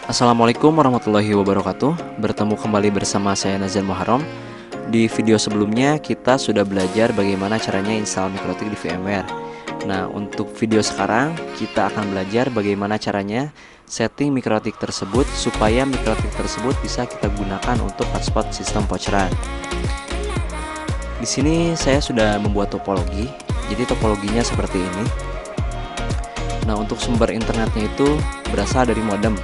Assalamualaikum warahmatullahi wabarakatuh. Bertemu kembali bersama saya Nazar Muharram. Di video sebelumnya kita sudah belajar bagaimana caranya install mikrotik di VMware. Nah, untuk video sekarang kita akan belajar bagaimana caranya setting mikrotik tersebut supaya mikrotik tersebut bisa kita gunakan untuk hotspot sistem voucheran. Di sini saya sudah membuat topologi. Jadi topologinya seperti ini. Nah, untuk sumber internetnya itu berasal dari modem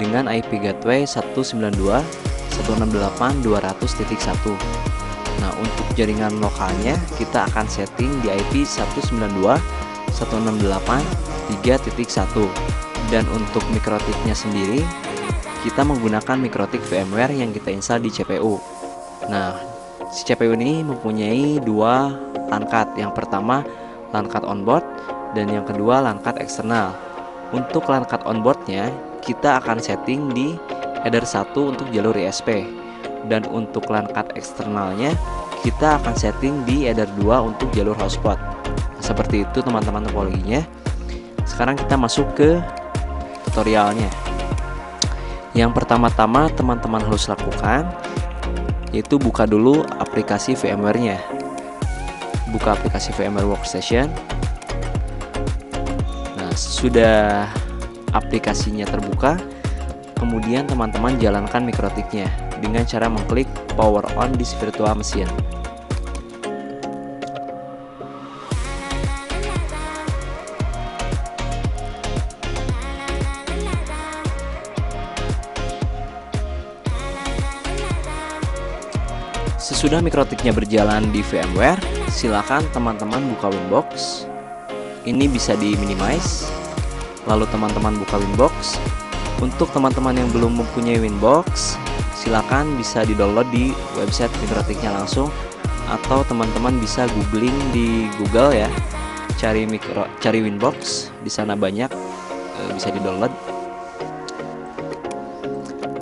dengan IP gateway 192.168.200.1. Nah, untuk jaringan lokalnya kita akan setting di IP 192.168.3.1. Dan untuk mikrotiknya sendiri kita menggunakan mikrotik VMware yang kita install di CPU. Nah, si CPU ini mempunyai dua LAN card. Yang pertama LAN card onboard dan yang kedua LAN card eksternal. Untuk LAN card onboardnya kita akan setting di header 1 untuk jalur ISP, dan untuk LAN card eksternalnya kita akan setting di header 2 untuk jalur hotspot. Seperti itu teman-teman topologinya. Sekarang kita masuk ke tutorialnya. Yang pertama-tama teman-teman harus lakukan yaitu buka dulu aplikasi VMware-nya. Buka aplikasi VMware Workstation. Nah, sudah aplikasinya terbuka, kemudian teman-teman jalankan mikrotiknya dengan cara mengklik power on di virtual machine. Sesudah mikrotiknya berjalan di VMware, silakan teman-teman buka Winbox. Ini bisa di minimize. Lalu teman-teman buka Winbox. Untuk teman-teman yang belum mempunyai Winbox, silakan bisa di-download di website mikrotiknya langsung, atau teman-teman bisa googling di Google ya, cari Winbox, di sana banyak bisa di-download.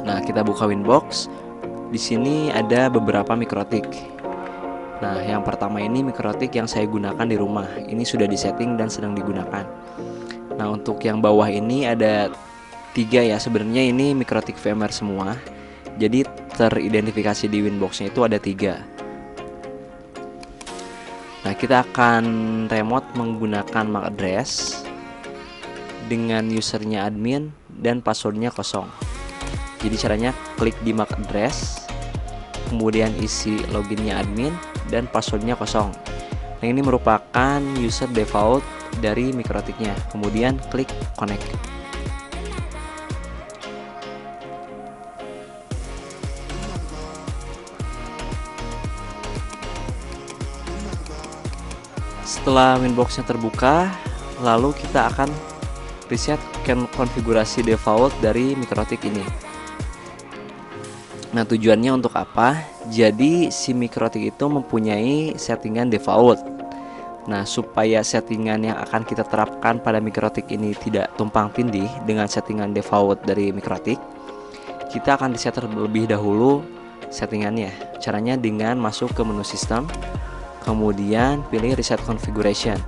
Nah, kita buka Winbox. Di sini ada beberapa mikrotik. Nah, yang pertama ini mikrotik yang saya gunakan di rumah. Ini sudah disetting dan sedang digunakan. Nah, untuk yang bawah ini ada 3 ya. Sebenarnya ini mikrotik VMware semua. Jadi teridentifikasi di Winbox-nya itu ada 3. Nah, kita akan remote menggunakan MAC address dengan usernya admin dan passwordnya kosong. Jadi caranya klik di MAC address, kemudian isi loginnya admin dan passwordnya kosong. Nah, ini merupakan user default dari mikrotiknya. Kemudian klik connect. Setelah Winbox-nya terbuka, lalu kita akan reset konfigurasi default dari mikrotik ini. Nah, tujuannya untuk apa? Jadi si mikrotik itu mempunyai settingan default. Nah, supaya settingan yang akan kita terapkan pada mikrotik ini tidak tumpang tindih dengan settingan default dari mikrotik, kita akan reset terlebih dahulu settingannya. Caranya dengan masuk ke menu sistem, kemudian pilih reset configuration.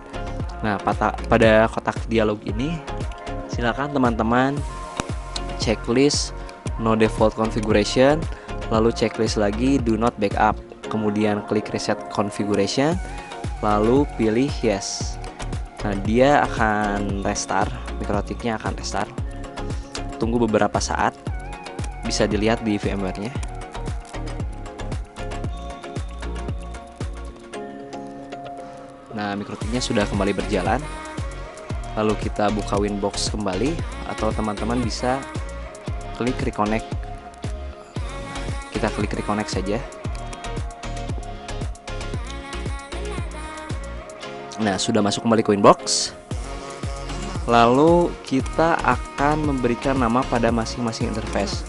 Nah, pada kotak dialog ini silakan teman-teman checklist no default configuration, lalu checklist lagi do not backup, kemudian klik reset configuration, lalu pilih yes. Nah, dia akan restart, mikrotiknya akan restart. Tunggu beberapa saat, bisa dilihat di VMware-nya. Nah, mikrotiknya sudah kembali berjalan. Lalu kita buka Winbox kembali, atau teman-teman bisa klik reconnect. Kita klik reconnect saja. Nah, sudah masuk kembali ke Winbox. Lalu kita akan memberikan nama pada masing-masing interface.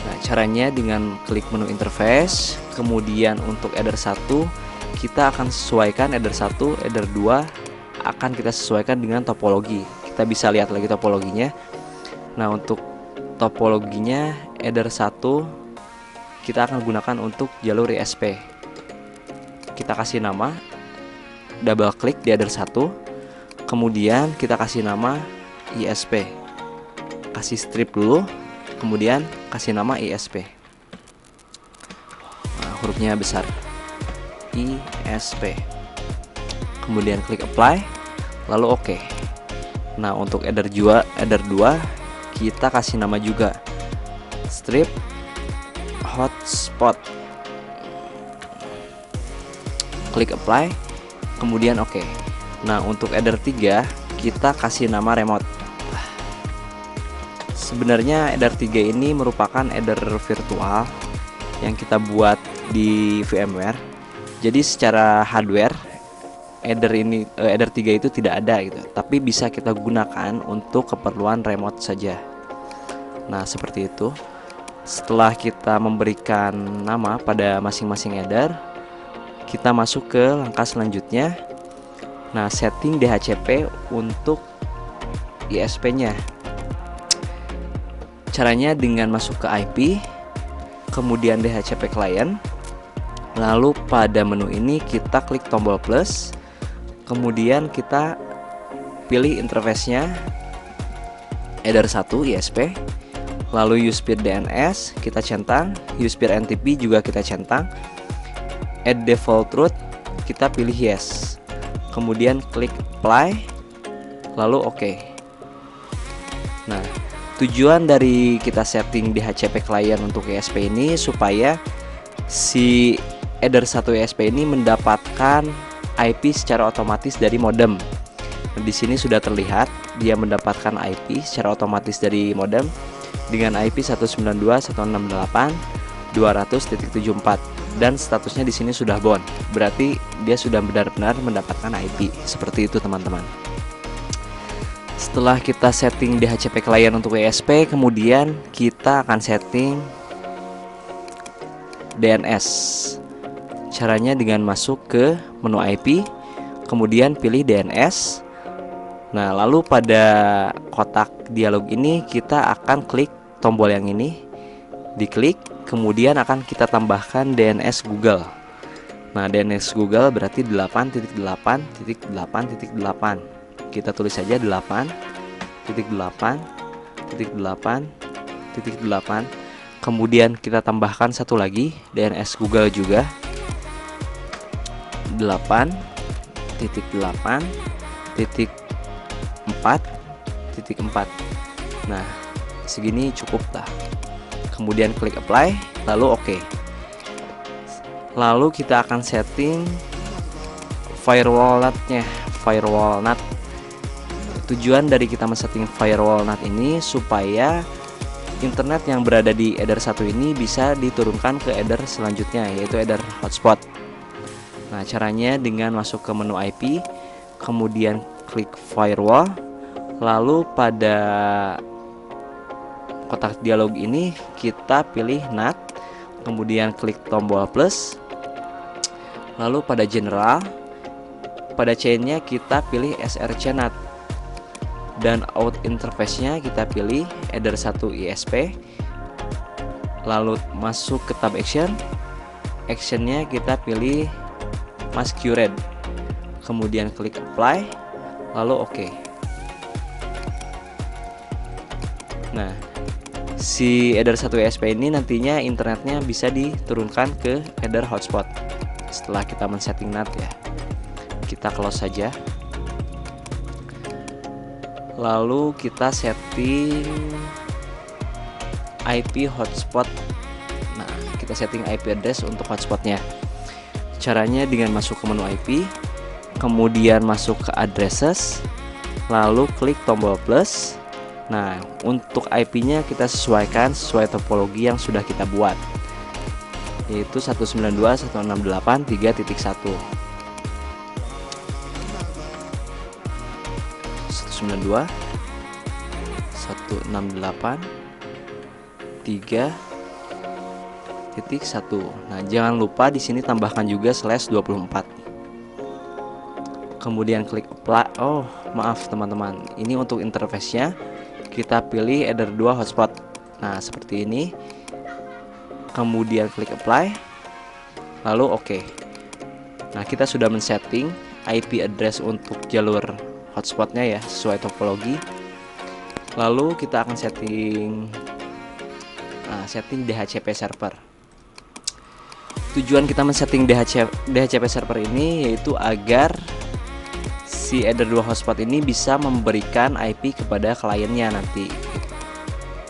Nah, caranya dengan klik menu interface, kemudian untuk header 1 kita akan sesuaikan header 1, header 2 akan kita sesuaikan dengan topologi. Kita bisa lihat lagi topologinya. Nah, untuk topologinya header 1 kita akan gunakan untuk jalur ISP. Kita kasih nama, double klik di header 1, kemudian kita kasih nama ISP. kasih strip dulu, kemudian kasih nama ISP. Nah, hurufnya besar, ISP. Kemudian klik apply, lalu oke. Nah, untuk header 2 kita kasih nama juga, strip hotspot. Klik apply, kemudian oke. Nah, untuk header 3 kita kasih nama remote. Sebenarnya header 3 ini merupakan header virtual yang kita buat di VMware. Jadi secara hardware header 3 itu tidak ada gitu, tapi bisa kita gunakan untuk keperluan remote saja. Nah, seperti itu. Setelah kita memberikan nama pada masing-masing header, kita masuk ke langkah selanjutnya. Nah, setting DHCP untuk ISP-nya. Caranya dengan masuk ke IP, kemudian DHCP client, lalu pada menu ini kita klik tombol plus, kemudian kita pilih interface-nya header 1 ISP, lalu usepeer DNS kita centang, usepeer NTP juga kita centang, add default route kita pilih yes, kemudian klik apply, lalu oke. Nah, tujuan dari kita setting DHCP client untuk ISP ini supaya si header 1 ISP ini mendapatkan IP secara otomatis dari modem. Di sini sudah terlihat dia mendapatkan IP secara otomatis dari modem dengan IP 192.168.200.74 dan statusnya di sini sudah bound. Berarti dia sudah benar-benar mendapatkan IP. Seperti itu, teman-teman. Setelah kita setting DHCP client untuk ISP, kemudian kita akan setting DNS. Caranya dengan masuk ke menu IP, kemudian pilih DNS. Nah, lalu pada kotak dialog ini kita akan klik tombol yang ini, diklik, kemudian akan kita tambahkan DNS Google. Nah, DNS Google berarti 8.8.8.8. Kita tulis saja 8.8.8.8. Kemudian kita tambahkan satu lagi DNS Google juga, 8.8.4.4. Nah, segini cukup lah. Kemudian klik apply, lalu oke. Lalu kita akan setting firewall NAT-nya, firewall NAT. Tujuan dari kita men-setting firewall NAT ini supaya internet yang berada di header 1 ini bisa diturunkan ke header selanjutnya, yaitu header hotspot. Nah, caranya dengan masuk ke menu IP, kemudian klik firewall, lalu pada kotak dialog ini kita pilih NAT, kemudian klik tombol plus, lalu pada general, pada chainnya kita pilih SRC NAT, dan out interface-nya kita pilih header 1 ISP, lalu masuk ke tab action, actionnya kita pilih masquerade, kemudian klik apply, lalu oke. Nah, si header 1 ISP ini nantinya internetnya bisa diturunkan ke header hotspot setelah kita men-setting NAT ya. Kita close saja. Lalu kita setting IP hotspot. Nah, kita setting IP address untuk hotspotnya. Caranya dengan masuk ke menu IP, kemudian masuk ke addresses, lalu klik tombol plus. Nah, untuk IP-nya kita sesuaikan sesuai topologi yang sudah kita buat, yaitu 192.168.3.1. 192.168.3.1. Nah, jangan lupa di sini tambahkan juga /24. Kemudian klik apply. Oh, maaf teman-teman. Ini untuk interface-nya kita pilih header 2 hotspot. Nah, seperti ini. Kemudian klik apply. Lalu oke. Nah, kita sudah men-setting IP address untuk jalur hotspotnya ya, sesuai topologi. Lalu kita akan setting DHCP server. Tujuan kita men-setting DHCP server ini yaitu agar si Eder 2 hotspot ini bisa memberikan IP kepada kliennya nanti.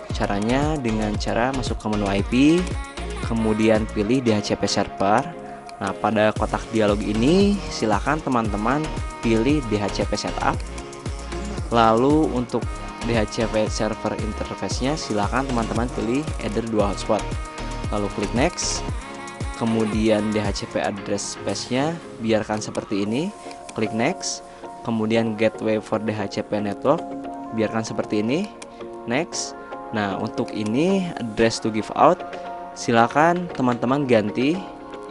Caranya dengan cara masuk ke menu IP, kemudian pilih DHCP server. Nah, pada kotak dialog ini silakan teman-teman pilih DHCP setup. Lalu untuk DHCP server interface-nya silakan teman-teman pilih Eder 2 hotspot. Lalu klik next. Kemudian DHCP address space-nya biarkan seperti ini, klik next. Kemudian gateway for DHCP network biarkan seperti ini, next. Nah, untuk ini address to give out silakan teman-teman ganti.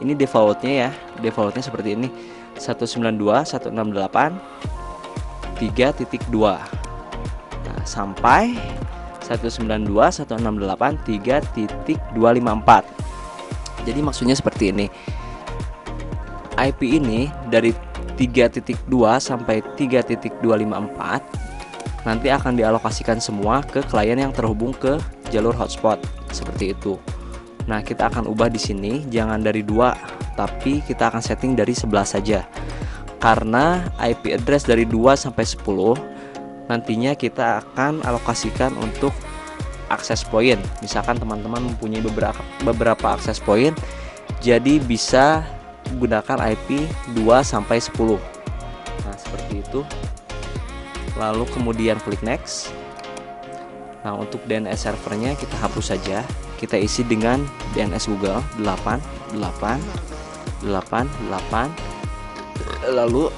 Ini defaultnya ya, defaultnya seperti ini, 192.168.3.2. Nah, sampai 192.168.3.254. Jadi maksudnya seperti ini. IP ini dari 3.2 sampai 3.254 nanti akan dialokasikan semua ke klien yang terhubung ke jalur hotspot seperti itu. Nah, kita akan ubah di sini jangan dari 2, tapi kita akan setting dari 11 saja. Karena IP address dari 2 sampai 10 nantinya kita akan alokasikan untuk akses point. Misalkan teman-teman mempunyai beberapa akses point, jadi bisa gunakan IP 2 sampai 10. Nah, seperti itu. Lalu kemudian klik next. Nah, untuk DNS servernya kita hapus saja. Kita isi dengan DNS Google 88888. Lalu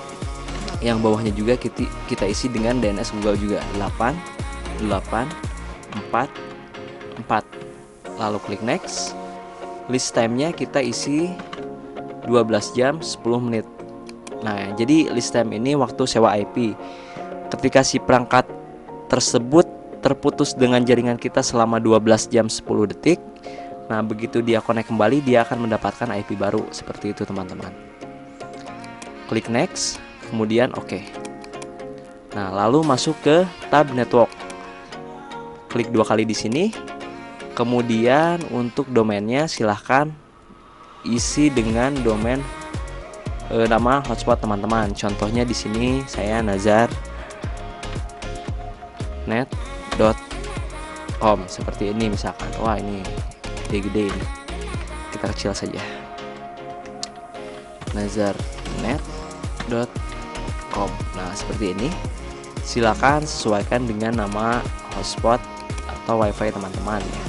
yang bawahnya juga kita isi dengan DNS Google juga 884. Lalu klik next. List time-nya kita isi 12 jam 10 menit. Nah, jadi list time ini waktu sewa IP. Ketika si perangkat tersebut terputus dengan jaringan kita selama 12 jam 10 detik, nah begitu dia connect kembali, dia akan mendapatkan IP baru. Seperti itu teman-teman. Klik next, kemudian oke. Nah, lalu masuk ke tab network. Klik 2 kali di sini. Kemudian untuk domainnya silahkan isi dengan domain nama hotspot teman-teman. Contohnya di sini saya nazarnet.com seperti ini misalkan. Wah, ini gede-gede ini. Kita kecil saja. nazarnet.com. Nah, seperti ini. Silakan sesuaikan dengan nama hotspot atau wifi teman-teman ya.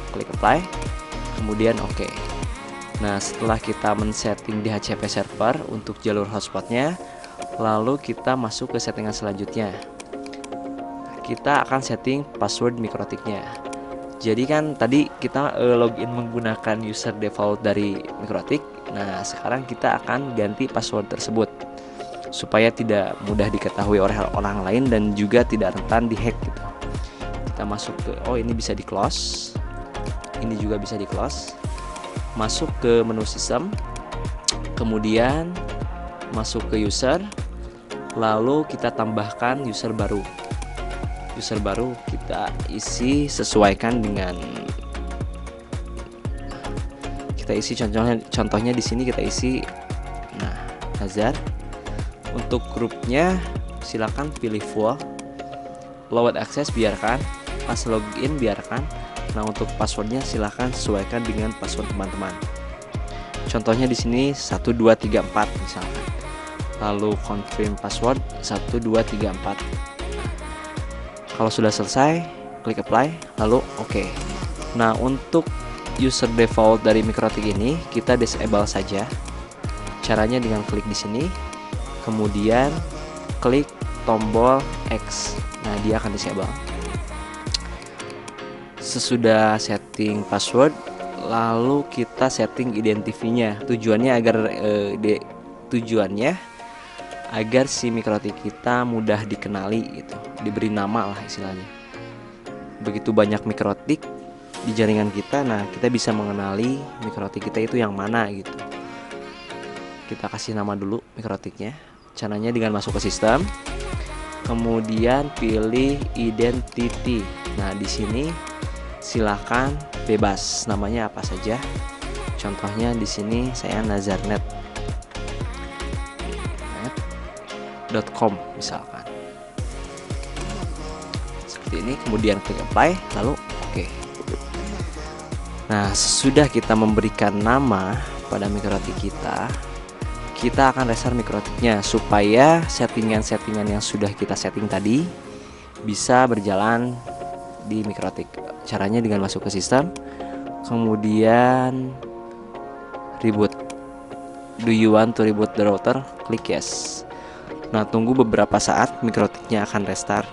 Klik apply, kemudian oke. Nah, setelah kita men-setting DHCP server untuk jalur hotspotnya, lalu kita masuk ke settingan selanjutnya. Kita akan setting password mikrotiknya. Jadi kan tadi kita login menggunakan user default dari Mikrotik. Nah, sekarang kita akan ganti password tersebut supaya tidak mudah diketahui oleh orang lain dan juga tidak rentan dihack gitu. Kita masuk ke ini bisa di close. Ini juga bisa di close. Masuk ke menu sistem. Kemudian masuk ke user. Lalu kita tambahkan user baru. User baru kita isi sesuaikan dengan contohnya di sini kita isi Nazar. Untuk grupnya silakan pilih full. Load access biarkan, pas login biarkan. Nah, untuk passwordnya silahkan sesuaikan dengan password teman-teman. Contohnya di sini 1234 misalkan. Lalu confirm password 1234. Kalau sudah selesai, klik apply, lalu oke. Nah, untuk user default dari Mikrotik ini kita disable saja. Caranya dengan klik di sini, kemudian klik tombol X. Nah, dia akan disable. Sesudah setting password, lalu kita setting identifinya. Tujuannya agar si Mikrotik kita mudah dikenali gitu, diberi nama lah istilahnya. Begitu banyak Mikrotik di jaringan kita, nah kita bisa mengenali Mikrotik kita itu yang mana gitu. Kita kasih nama dulu Mikrotiknya. Caranya dengan masuk ke sistem, kemudian pilih identity. Nah, di sini silahkan bebas namanya apa saja. Contohnya di sini saya nazarnet.com misalkan. Seperti ini, kemudian klik apply, lalu oke. Nah, sesudah kita memberikan nama pada mikrotik kita akan restart mikrotiknya supaya settingan-settingan yang sudah kita setting tadi bisa berjalan di mikrotik. Caranya dengan masuk ke sistem, kemudian reboot. Do you want to reboot the router? Klik yes. Nah, tunggu beberapa saat, mikrotiknya akan restart.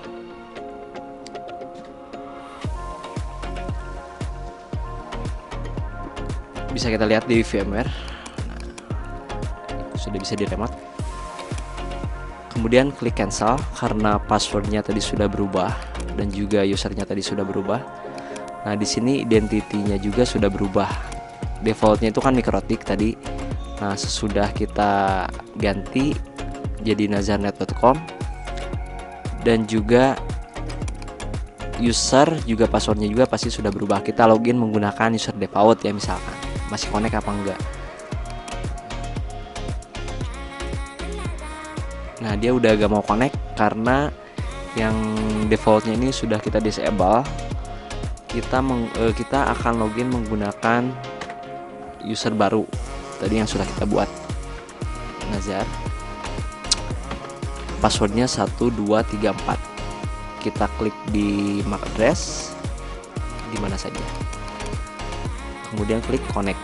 Bisa kita lihat di VMware. Nah, sudah bisa di remote. Kemudian klik cancel karena passwordnya tadi sudah berubah dan juga usernya tadi sudah berubah. Nah, di sini identitinya juga sudah berubah. Defaultnya itu kan mikrotik tadi. Nah, sesudah kita ganti jadi nazarnet.com dan juga user juga passwordnya juga pasti sudah berubah. Kita login menggunakan user default ya, misalkan masih connect apa enggak. Nah, dia udah gak mau connect karena yang defaultnya ini sudah kita disable. Kita akan login menggunakan user baru tadi yang sudah kita buat, Nazar. Passwordnya 1234. Kita klik di MAC address di mana saja, kemudian klik connect.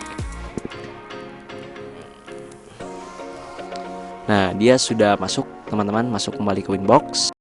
Nah, dia sudah masuk teman-teman, masuk kembali ke Winbox.